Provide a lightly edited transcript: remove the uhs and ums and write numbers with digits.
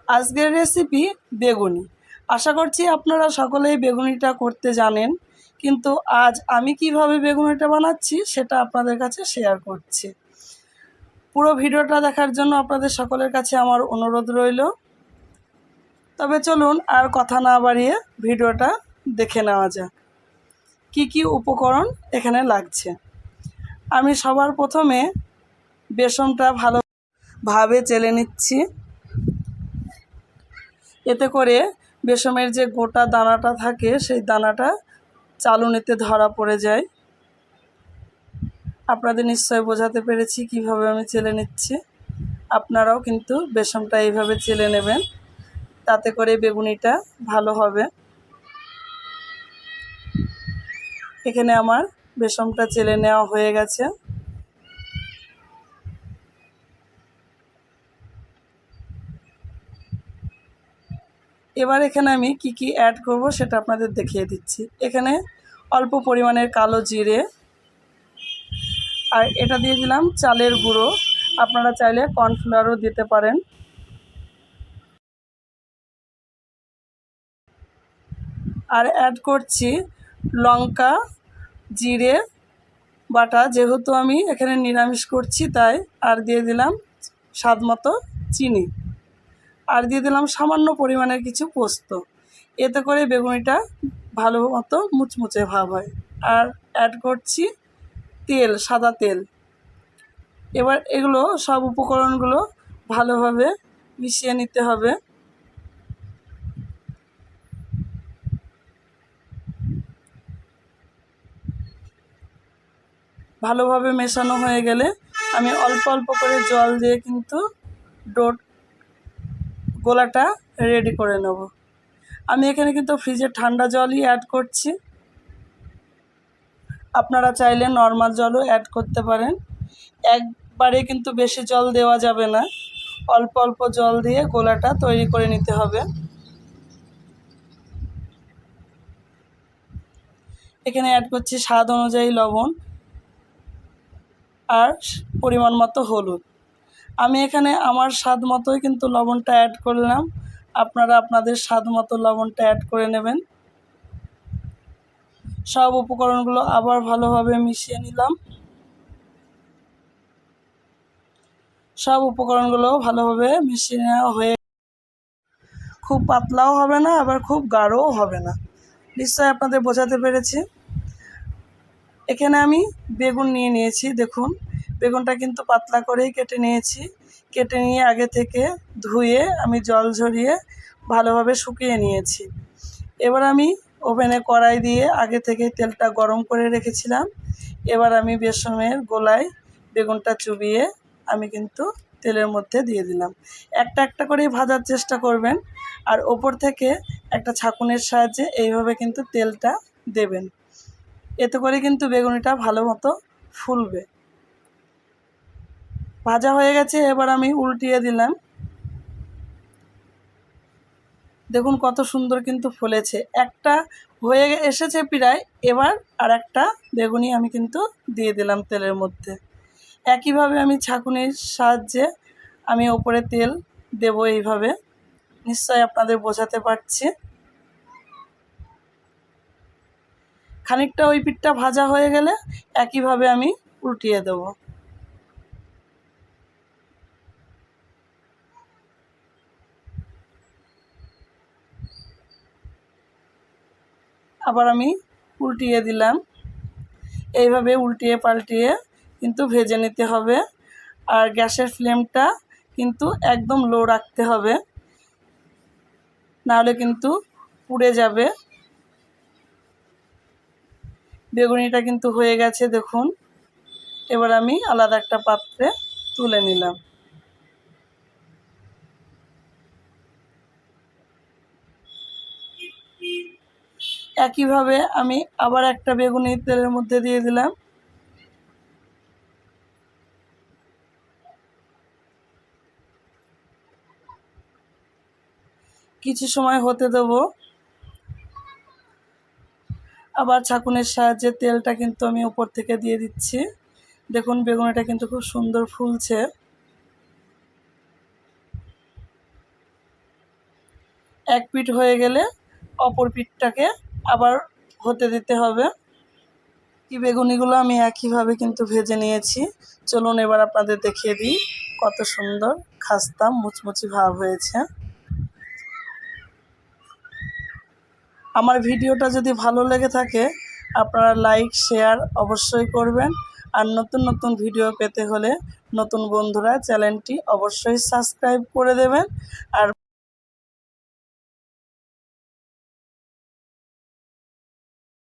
আজকের রেসিপি বেগুনি। আশা করছি আপনারা সকলেই বেগুনিটা করতে জানেন, কিন্তু আজ আমি কিভাবে বেগুনিটা বানাচ্ছি সেটা আপনাদের কাছে শেয়ার করছি। পুরো ভিডিওটা দেখার জন্য আপনাদের সকলের কাছে আমার অনুরোধ রইল। তবে চলুন আর কথা না বাড়িয়ে ভিডিওটা দেখে নেওয়া যাক কি কি উপকরণ এখানে লাগছে। আমি সবার প্রথমে বেসনটা ভালোভাবে চেলে নিচ্ছি। এতে করে বেসনের যে গোটা দানাটা থাকে সেই দানাটা চালুনিতে ধরা পড়ে যায়। আপনাদের নিশ্চয় বোঝাতে পেরেছি কিভাবে আমি চেলে নিচ্ছি। আপনারাও কিন্তু বেসনটা এইভাবে চেলে নেবেন, তাতে করে বেগুনিটা ভালো হবে। এখানে আমার বেসনটা চেলে নেওয়া হয়ে গেছে। এবার এখানে আমি কি কি অ্যাড করব সেটা আপনাদের দেখিয়ে দিচ্ছি। এখানে অল্প পরিমাণের কালো জিরে, আর এটা দিয়ে দিলাম চালের গুঁড়ো। আপনারা চাইলে কর্নফ্লাওয়ারও দিতে পারেন। আর অ্যাড করছি লঙ্কা জিরে বাটা, যেহেতু আমি এখানে নিরামিষ করছি তাই। আর দিয়ে দিলাম স্বাদ মতো চিনি, আর দিয়ে দিলাম সামান্য পরিমাণের কিছু পোস্ত। এতে করে বেগুনিটা ভালো মতো মুচমুচে ভাব হয়। আর অ্যাড করছি তেল, সাদা তেল। এবার এগুলো সব উপকরণগুলো ভালোভাবে মিশিয়ে নিতে হবে। ভালোভাবে মেশানো হয়ে গেলে আমি অল্প অল্প করে জল দিয়ে কিন্তু গোলাটা রেডি করে নেব। আমি এখানে কিন্তু ফ্রিজের ঠান্ডা জলই অ্যাড করছি। আপনারা চাইলে নর্মাল জলও অ্যাড করতে পারেন। একবারে কিন্তু বেশি জল দেওয়া যাবে না, অল্প অল্প জল দিয়ে গোলাটা তৈরি করে নিতে হবে। এখানে অ্যাড করছি স্বাদ অনুযায়ী লবণ আর পরিমাণ মতো হলুদ। আমি এখানে আমার স্বাদ মতোই কিন্তু লবণটা অ্যাড করলাম। আপনারা আপনাদের স্বাদ মতো লবণটা অ্যাড করে নেবেন। সব উপকরণগুলো আবার ভালোভাবে মিশিয়ে নিলাম। সব উপকরণগুলো ভালোভাবে মিশিয়ে নেওয়া হয়ে, খুব পাতলাও হবে না আবার খুব গাঢ়ও হবে না। নিশ্চয়ই আপনাদের বোঝাতে পেরেছি। এখানে আমি বেগুন নিয়ে নিয়েছি। দেখুন, বেগুনটা কিন্তু পাতলা করেই কেটে নিয়েছি। কেটে নিয়ে আগে থেকে ধুয়ে আমি জল ঝরিয়ে ভালোভাবে শুকিয়ে নিয়েছি। এবার আমি ওভেনে কড়াই দিয়ে আগে থেকে তেলটা গরম করে রেখেছিলাম। এবার আমি বেসনের গোলায় বেগুনটা চুবিয়ে আমি কিন্তু তেলের মধ্যে দিয়ে দিলাম। একটা একটা করেই ভাজার চেষ্টা করবেন, আর ওপর থেকে একটা ছাঁকুনির সাহায্যে এইভাবে কিন্তু তেলটা দেবেন। এতে করে কিন্তু বেগুনিটা ভালো মতো ফুলবে। ভাজা হয়ে গেছে, এবার আমি উল্টিয়ে দিলাম। দেখুন কত সুন্দর কিন্তু ফুলেছে। একটা হয়ে এসেছে প্রায়। এবার আর একটা বেগুনি আমি কিন্তু দিয়ে দিলাম তেলের মধ্যে। একইভাবে আমি ছাঁকুনির সাহায্যে আমি ওপরে তেল দেব এইভাবে। নিশ্চয়ই আপনাদের বোঝাতে পারছি। খানিকটা ওই পিঠটা ভাজা হয়ে গেলে একইভাবে আমি উল্টিয়ে দেব। আবার আমি উল্টিয়ে দিলাম। এইভাবে উল্টিয়ে পাল্টিয়ে কিন্তু ভেজে নিতে হবে। আর গ্যাসের ফ্লেমটা কিন্তু একদম লো রাখতে হবে, নাহলে কিন্তু পুড়ে যাবে। বেগুনিটা কিন্তু হয়ে গেছে দেখুন। এবার আমি আলাদা একটা পাত্রে তুলে নিলাম। একইভাবে আমি আবার একটা বেগুনি তেলের মধ্যে দিয়ে দিলাম। কিছু সময় হতে দেব। আবার ছাঁকুনির সাহায্যে তেলটা কিন্তু আমি উপর থেকে দিয়ে দিচ্ছি। দেখুন বেগুনিটা কিন্তু খুব সুন্দর ফুলছে। এক পিঠ হয়ে গেলে অপর পিঠটাকে আবার হতে দিতে হবে। কি বেগুনিগুলো আমি একইভাবে কিন্তু ভেজে নিয়েছি। চলুন এবার আপনাদের দেখিয়ে দিই কত সুন্দর খাস্তা মুচমুচি ভাব হয়েছে। আমার ভিডিওটা যদি ভালো লেগে থাকে আপনারা লাইক শেয়ার অবশ্যই করবেন। আর নতুন নতুন ভিডিও পেতে হলে নতুন বন্ধুরা চ্যানেলটি অবশ্যই সাবস্ক্রাইব করে দেবেন। আর